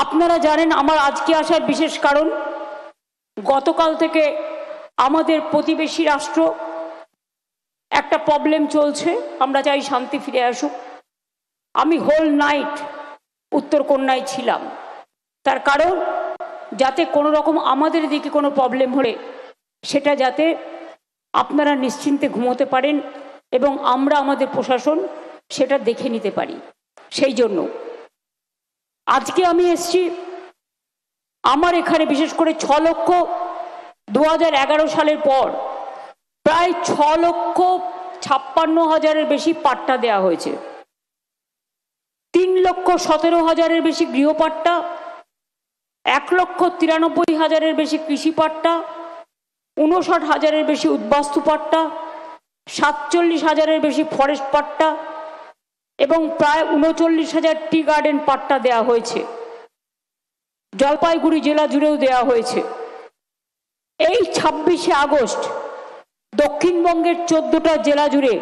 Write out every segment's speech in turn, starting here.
আপনারা জানেন আমার আজকে আসার বিশেষ কারণ, গতকাল থেকে আমাদের প্রতিবেশী রাষ্ট্র একটা প্রবলেম চলছে, আমরা চাই শান্তি ফিরে আসুক। আমি হোল নাইট উত্তরকন্যায় ছিলাম, তার কারণ যাতে কোনো রকম আমাদের দিকে কোনো প্রবলেম হলে সেটা যাতে আপনারা নিশ্চিন্তে ঘুমোতে পারেন এবং আমরা আমাদের প্রশাসন সেটা দেখে নিতে পারি। সেই জন্য আজকে আমি এসছি। আমার এখানে বিশেষ করে 6,2011 সালের পর প্রায় 6,56,000-এর বেশি পাট্টা দেওয়া হয়েছে। 3,17,000-এর বেশি গৃহপাট্টা, 1,93,000-এর বেশি কৃষি পাট্টা, 59,000-এর বেশি উদ্বাস্তু পাট্টা, 47,000-এর বেশি ফরেস্ট পাট্টা এবং প্রায় 39,000 টি গার্ডেন পাট্টা দেওয়া হয়েছে। জলপাইগুড়ি জেলা জুড়েও দেওয়া হয়েছে। এই 26শে আগস্ট দক্ষিণবঙ্গের 14টা জেলা জুড়ে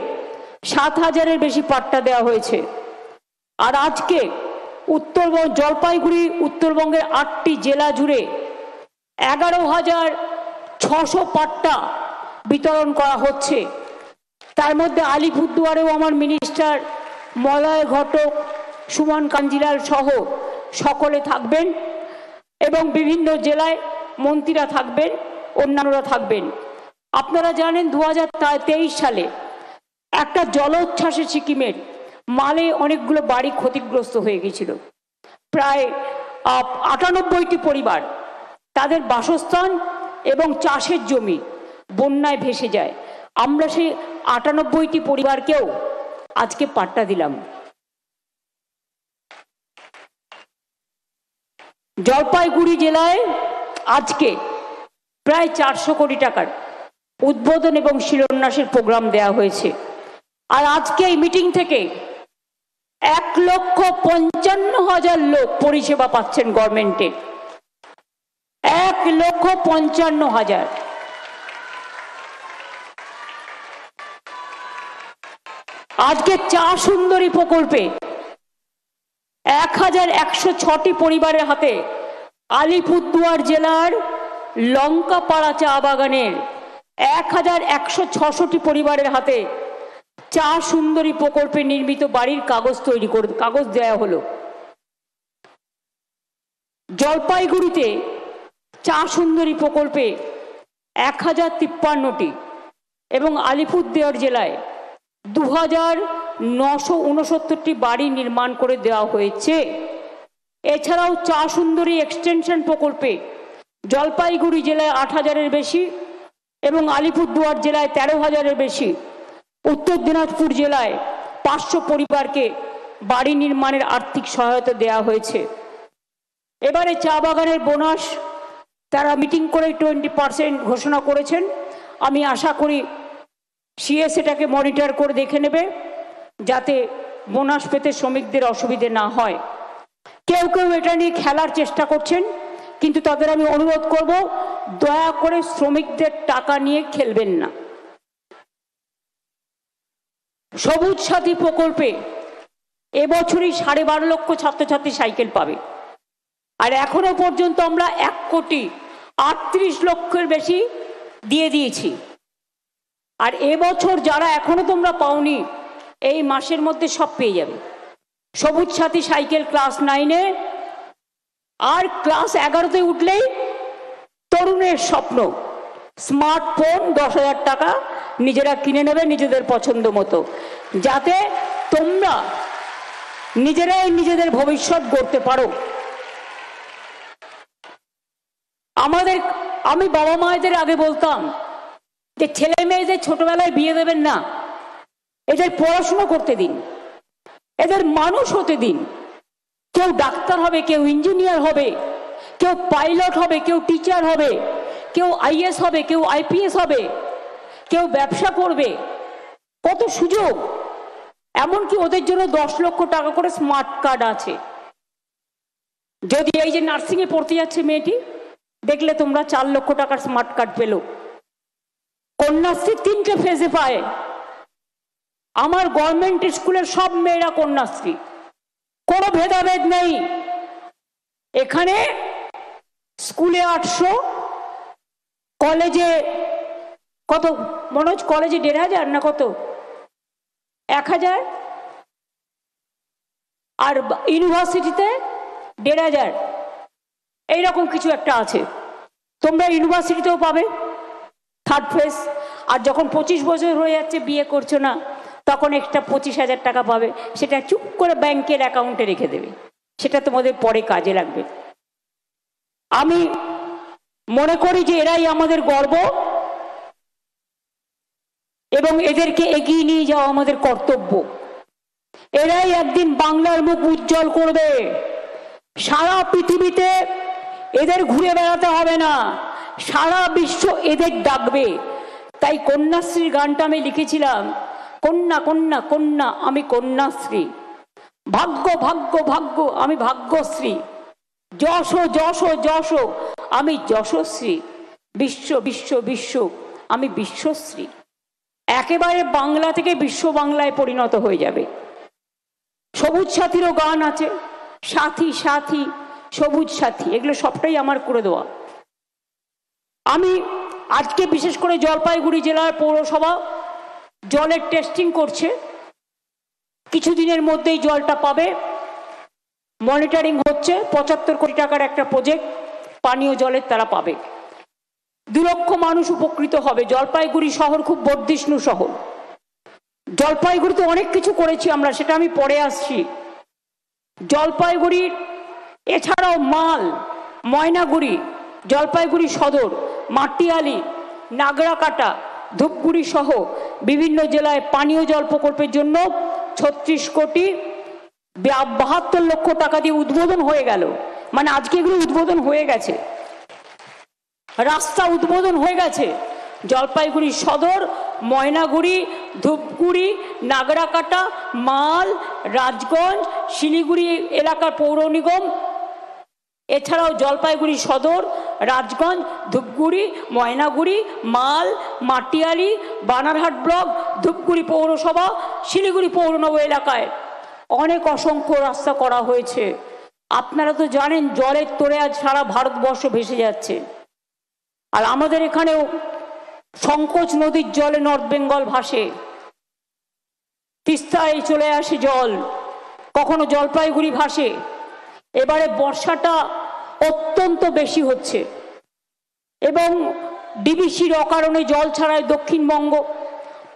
7,000-এর বেশি পাট্টা দেওয়া হয়েছে। আর আজকে জলপাইগুড়ি উত্তরবঙ্গের 8টি জেলা জুড়ে 11,600 পাট্টা বিতরণ করা হচ্ছে। তার মধ্যে আলিপুরদুয়ারেও আমার মিনিস্টার মলয় ঘটক, সুমন কাঞ্জিলাল সহ সকলে থাকবেন এবং বিভিন্ন জেলায় মন্ত্রীরা থাকবেন, অন্যান্যরা থাকবেন। আপনারা জানেন 2023 সালে একটা জলোচ্ছ্বাসে সিকিমের মালে অনেকগুলো বাড়ি ক্ষতিগ্রস্ত হয়ে গিয়েছিল। প্রায় 98টি পরিবার, তাদের বাসস্থান এবং চাষের জমি বন্যায় ভেসে যায়। আমরা সেই 98টি পরিবারকেও আজকে পাট্টা দিলাম। জলপাইগুড়ি জেলায় আজকে প্রায় 400 কোটি টাকার উদ্বোধন এবং শিলান্যাসের প্রোগ্রাম দেওয়া হয়েছে। আর আজকে এই মিটিং থেকে 1,55,000 লোক পরিষেবা পাচ্ছেন গভর্নমেন্টের। 1,55,000। আজকে চা সুন্দরী প্রকল্পে 1,106টি পরিবারের হাতে আলিপুরদুয়ার জেলার লঙ্কাপাড়া চা বাগানের 1,166টি পরিবারের হাতে চা সুন্দরী প্রকল্পে নির্মিত বাড়ির কাগজ দেওয়া হলো। জলপাইগুড়িতে চা সুন্দরী প্রকল্পে 1,053টি এবং আলিপুরদুয়ার জেলায় 2,969টি বাড়ি নির্মাণ করে দেওয়া হয়েছে। এছাড়াও চা সুন্দরী এক্সটেনশন প্রকল্পে জলপাইগুড়ি জেলায় 8,000-এর বেশি এবং আলিপুরদুয়ার জেলায় 13,000-এর বেশি, উত্তর দিনাজপুর জেলায় 500 পরিবারকে বাড়ি নির্মাণের আর্থিক সহায়তা দেওয়া হয়েছে। এবারে চা বাগানের বোনাস তারা মিটিং করে 20% ঘোষণা করেছেন। আমি আশা করি সিএস এটাকে মনিটর করে দেখে নেবে যাতে বোনাস পেতে শ্রমিকদের অসুবিধে না হয়। কেউ কেউ এটা নিয়ে খেলার চেষ্টা করছেন, কিন্তু তাদের আমি অনুরোধ করব দয়া করে শ্রমিকদের টাকা নিয়ে খেলবেন না। সবুজ সাথী প্রকল্পে এবছরই 12.5 লক্ষ ছাত্রছাত্রী সাইকেল পাবে। আর এখনো পর্যন্ত আমরা 1,38,00,000-এর বেশি দিয়ে দিয়েছি। আর এবছর যারা এখনো তোমরা পাওনি, এই মাসের মধ্যে সব পেয়ে যাবে। সবুজ সাথী সাইকেল ক্লাস 9-এ, আর ক্লাস 11-তে উঠলেই তরুণের স্বপ্ন স্মার্টফোন 10,000 টাকা নিজেরা কিনে নেবে নিজেদের পছন্দ মতো, যাতে তোমরা নিজেরাই নিজেদের ভবিষ্যৎ গড়তে পারো। আমি বাবা মায়েদের আগে বলতাম যে ছেলে মেয়েদের ছোটবেলায় বিয়ে দেবেন না, এদের পড়াশুনো করতে দিন, এদের মানুষ হতে দিন। কেউ ডাক্তার হবে, কেউ ইঞ্জিনিয়ার হবে, কেউ পাইলট হবে, কেউ টিচার হবে, কেউ আইএস হবে, কেউ আইপিএস হবে, কেউ ব্যবসা করবে। কত সুযোগ! এমনকি ওদের জন্য 10 লক্ষ টাকা করে স্মার্ট কার্ড আছে। যদি এই যে নার্সিংয়ে পড়তে যাচ্ছে মেয়েটি, দেখলে তোমরা 4 লক্ষ টাকার স্মার্ট কার্ড পেল। কন্যাশ্রী 3টে ফেজে পায়। আমার গভর্নমেন্ট স্কুলের সব মেয়েরা কন্যাশ্রী, কোনো ভেদাভেদ নেই। এখানে স্কুলে 800, কলেজে কত মনোজ, কলেজে 1500 না কত, 1000, আর ইউনিভার্সিটিতে 1500, এইরকম কিছু একটা আছে। তোমরা ইউনিভার্সিটিতেও পাবে 3rd ফেজ। আর যখন 25 বছর হয়ে যাচ্ছে, বিয়ে করছো না, তখন একটা 25,000 টাকা পাবে, সেটা চুপ করে ব্যাংকের অ্যাকাউন্টে রেখে দেবে, সেটা তোমাদের পরে কাজে লাগবে। আমি মনে করি যে এরাই আমাদের গর্ব, এবং এদেরকে এগিয়ে নিয়ে যাওয়া আমাদের কর্তব্য। এরাই একদিন বাংলার মুখ উজ্জ্বল করবে। সারা পৃথিবীতে এদের ঘুরে বেড়াতে হবে না, সারা বিশ্ব এদের ডাকবে। তাই কন্যাশ্রীর গানটা আমি লিখেছিলাম, কন্যা কন্যা কন্যা আমি কন্যাশ্রী, ভাগ্য ভাগ্য ভাগ্য আমি ভাগ্যশ্রী, যশ যশ যশ আমি যশশ্রী, বিশ্ব বিশ্ব বিশ্ব আমি বিশ্বশ্রী। একেবারে বাংলা থেকে বিশ্ব বাংলায় পরিণত হয়ে যাবে। সবুজ সাথীরও গান আছে, সাথী সাথী সবুজ সাথী, এগুলো সবটাই আমার করে দেওয়া। আমি আজকে বিশেষ করে জলপাইগুড়ি জেলার পৌরসভা জলের টেস্টিং করছে, কিছুদিনের মধ্যেই জলটা পাবে, মনিটরিং হচ্ছে। 75 কোটি টাকার একটা প্রজেক্ট পানীয় জলের তারা পাবে। 2 লক্ষ মানুষ উপকৃত হবে। জলপাইগুড়ি শহর খুব বর্ধিষ্ণু শহর। জলপাইগুড়িতে অনেক কিছু করেছি আমরা, সেটা আমি পরে আসছি। জলপাইগুড়ির এছাড়াও মাল, ময়নাগুড়ি, জলপাইগুড়ি সদর, মাটিয়ালি, নাগরাকাটা, ধূপগুড়ি সহ বিভিন্ন জেলায় পানীয় জল প্রকল্পের জন্য 36 কোটি 72 লক্ষ টাকা দিয়ে উদ্বোধন হয়ে গেল। মানে আজকে এগুলো উদ্বোধন হয়ে গেছে, রাস্তা উদ্বোধন হয়ে গেছে। জলপাইগুড়ি সদর, ময়নাগুড়ি, ধূপগুড়ি, নাগরাকাটা, মাল, রাজগঞ্জ, শিলিগুড়ি এলাকার পৌর নিগম, এছাড়াও জলপাইগুড়ি সদর, রাজগঞ্জ, ধূপগুড়ি, ময়নাগুড়ি, মাল, মাটিয়ালি, বানারহাট ব্লক, ধূপগুড়ি পৌরসভা, শিলিগুড়ি পৌরনগর এলাকায় অনেক অসংখ্য রাস্তা করা হয়েছে। আপনারা তো জানেন জলের তোড়ে আজ সারা ভারতবর্ষ ভেসে যাচ্ছে। আর আমাদের এখানেও সংকোচ নদীর জলে নর্থ বেঙ্গল ভাসে, তিস্তায় চলে আসে জল, কখনো জলপাইগুড়ি ভাসে। এবারে বর্ষাটা অত্যন্ত বেশি হচ্ছে এবং ডিবিসির অকারণে জল ছাড়ায় দক্ষিণবঙ্গ,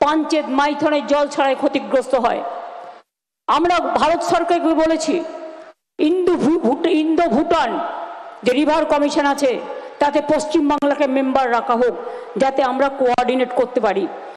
পাঞ্চেত, মাইথনের জল ছাড়ায় ক্ষতিগ্রস্ত হয়। আমরা ভারত সরকারকে বলেছি ইন্দো ভুটান যে রিভার কমিশন আছে তাতে পশ্চিমবাংলাকে মেম্বার রাখা হোক, যাতে আমরা কোঅর্ডিনেট করতে পারি।